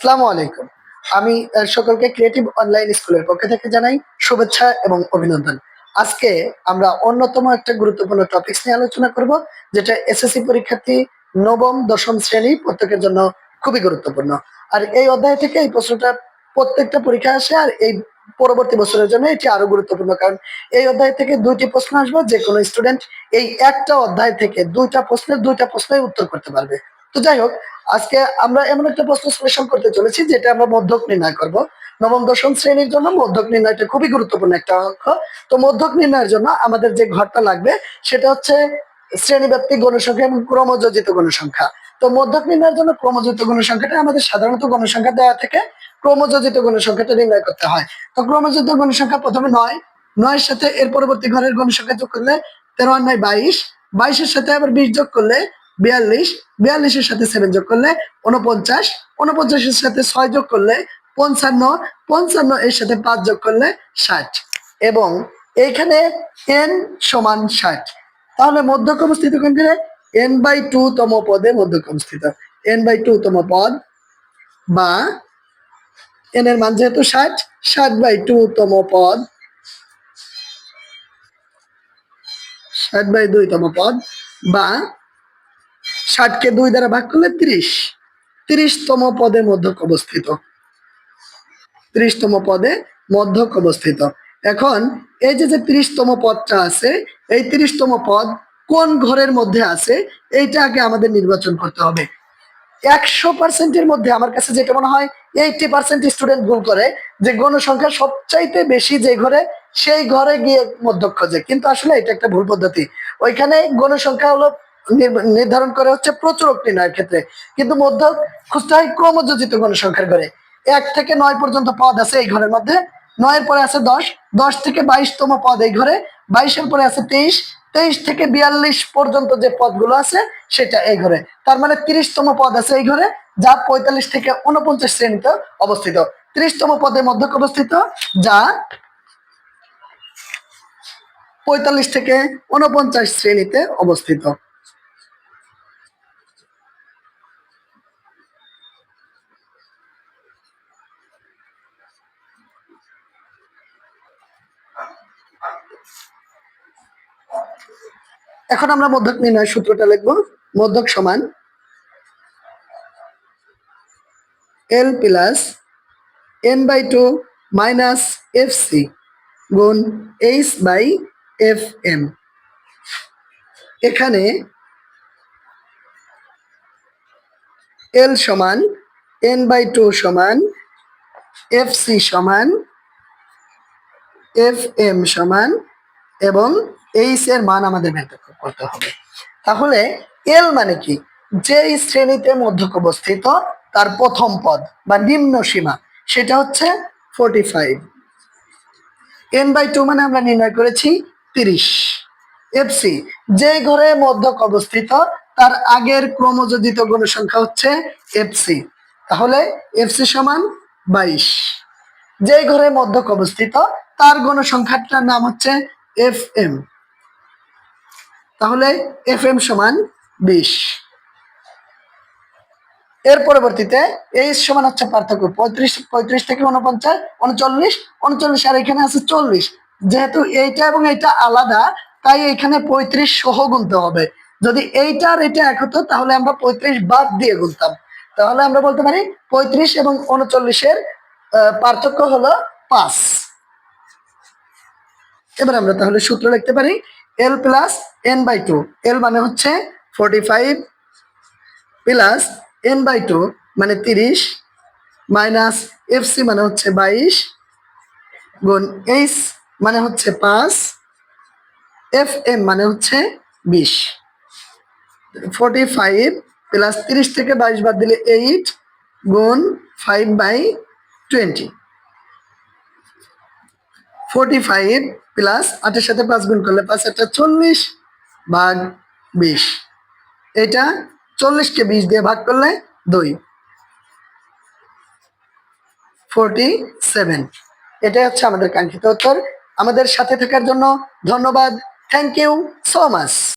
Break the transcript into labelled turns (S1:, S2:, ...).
S1: আসসালামু আলাইকুম। আমি সকলকে ক্রিয়েটিভ অনলাইন স্কুলের পক্ষ থেকে জানাই শুভেচ্ছা এবং অভিনন্দন। আজকে আমরা অন্যতম একটা গুরুত্বপূর্ণ টপিকস নিয়ে আলোচনা করব, যেটা এসএসসি পরীক্ষার্থী নবম দশম শ্রেণী প্রত্যেকের জন্য খুবই গুরুত্বপূর্ণ। আর এই অধ্যায় থেকে এই প্রশ্নটা প্রত্যেকটা পরীক্ষা আসে, আর এই পরবর্তী বছরের জন্য এটি আরো গুরুত্বপূর্ণ, কারণ এই অধ্যায় থেকে দুইটি প্রশ্ন আসবে। যে কোনো স্টুডেন্ট এই একটা অধ্যায় থেকে দুইটা প্রশ্নের উত্তর করতে পারবে। তো যাই হোক, আজকে আমরা এমন একটা প্রশ্ন সলিউশন করতে চলেছি যেটা আমরা মধ্যক নির্ণয় করব। নবম দশম শ্রেণীর জন্য মধ্যক নির্ণয়টা খুবই গুরুত্বপূর্ণ একটা অঙ্ক। তো মধ্যক নির্ণয়ের জন্য আমাদের যে ঘরটা লাগবে সেটা হচ্ছে শ্রেণীব্যাপ্তিক গণসংখ্যা এবং ক্রমযোজিত গণসংখ্যা। তো মধ্যক নির্ণয়ের জন্য ক্রমযোজিত গণসংখ্যাটা আমাদের সাধারণত গণসংখ্যা দেওয়া থেকে ক্রমযোজিত গণসংখ্যাটা নির্ণয় করতে হয়। তো ক্রমযোজিত গণসংখ্যা প্রথমে নয়ের সাথে এর পরবর্তী ঘরের গণসংখ্যা যোগ করলে 13 আর 9 22, 22-এর সাথে আবার 20 যোগ করলে 42, 42-এর সাথে 7 যোগ করলে 49, 49-এর সাথে 6 যোগ করলে 55, 55-এর সাথে 5 যোগ করলে 60, এবং এইখানে n সমান 60। তাহলে মধ্যক অবস্থিত কোনখানে? n/2 তম পদে মধ্যক অবস্থিত। n/2 তম পদ, বা n এর মান যেহেতু 60, 60/2 তম পদ, 60/2 তম পদ, বা 60-কে 2 দ্বারা ভাগ করলে 30, 30তম পদে মধ্যক অবস্থিত। 30তম পদে মধ্যক অবস্থিত। এখন এই যে 30তম পদটা আছে, এই 30তম পদ কোন ঘরের মধ্যে আছে এইটা আগে আমাদের নির্বাচন করতে হবে। 100%-এর মধ্যে আমার কাছে যেটা মনে হয় 80% স্টুডেন্ট ভুল করে, যে গণসংখ্যা সবচাইতে বেশি যে ঘরে সেই ঘরে গিয়ে মধ্যক খোঁজে, কিন্তু আসলে এটা একটা ভুল পদ্ধতি। ওইখানে গণসংখ্যা হলো নির্ধারণ করে হচ্ছে প্রচুরক নির্ণয়ের ক্ষেত্রে, কিন্তু মধ্যক খুঁজতে হয় ক্রমযোজিত গণসংখ্যার ঘরে। 1 থেকে 9 পর্যন্ত পদ আছে এই ঘরের মধ্যে, 9-এর পরে আছে 10, 10 থেকে 22তম পদ এই ঘরে, 22-এর পরে আছে 23, 23 থেকে 42 পর্যন্ত যে পদগুলো আছে সেটা এই ঘরে। তার মানে 30তম পদ আছে এই ঘরে, যা 45 থেকে 49 শ্রেণীতে অবস্থিত। 30তম পদের মধ্যক অবস্থিত, যা 45 থেকে 49 শ্রেণীতে অবস্থিত। এখন আমরা মধ্যক নির্ণয় সূত্রটা লিখবো। মধ্যক সমান L plus n/2 minus FC গুণ H/FM। এখানে L সমান n/2 সমান FC সমান FM সমান, এবং H এর মান আমাদের বের করতে হবে। তাহলে L মানে কি? যে শ্রেণীতে মধ্যক অবস্থিত তার প্রথম পদ বা নিম্ন সীমা, সেটা হচ্ছে 45। n/2 মানে আমরা নির্ণয় করেছি 30। FC যে ঘরে মধ্যক অবস্থিত তার আগের ক্রমযোজিত গণসংখ্যা হচ্ছে FC, তাহলে FC সমান 22। যে ঘরে মধ্যক অবস্থিত তার গণসংখ্যাটার নাম হচ্ছে FM, তাহলে FM সমান 20। এর পরবর্তীতে H সমান হচ্ছে পার্থক্য 35, 35 থেকে 49, 39, 39, আর এখানে আছে 40। যেহেতু এইটা এবং এইটা আলাদা, তাই এখানে 35 সহ গুনতে হবে। যদি এইটা আর এটা এক হতো তাহলে আমরা 35 বাদ দিয়ে গুনতাম। তাহলে আমরা বলতে পারি 35 এবং 39-এর পার্থক্য হলো 5। এবার আমরা তাহলে সূত্র লিখতে পারি L প্লাস n/2। L মানে হচ্ছে 45 প্লাস n/2 মানে 30 মাইনাস FC মানে হচ্ছে 22 গুণ H মানে হচ্ছে 5, FM মানে হচ্ছে 20। 45 প্লাস 30 থেকে 22 বাদ দিলে 8 গুণ 5/20। 45 প্লাস 8-এর সাথে 5 গুণ করলে 5 এটা 40 ভাগ 20। এটা 40-কে 20 দিয়ে ভাগ করলে 2, 47। এটাই হচ্ছে আমাদের কাঙ্ক্ষিত উত্তর। আমাদের সাথে থাকার জন্য ধন্যবাদ। Thank you so much.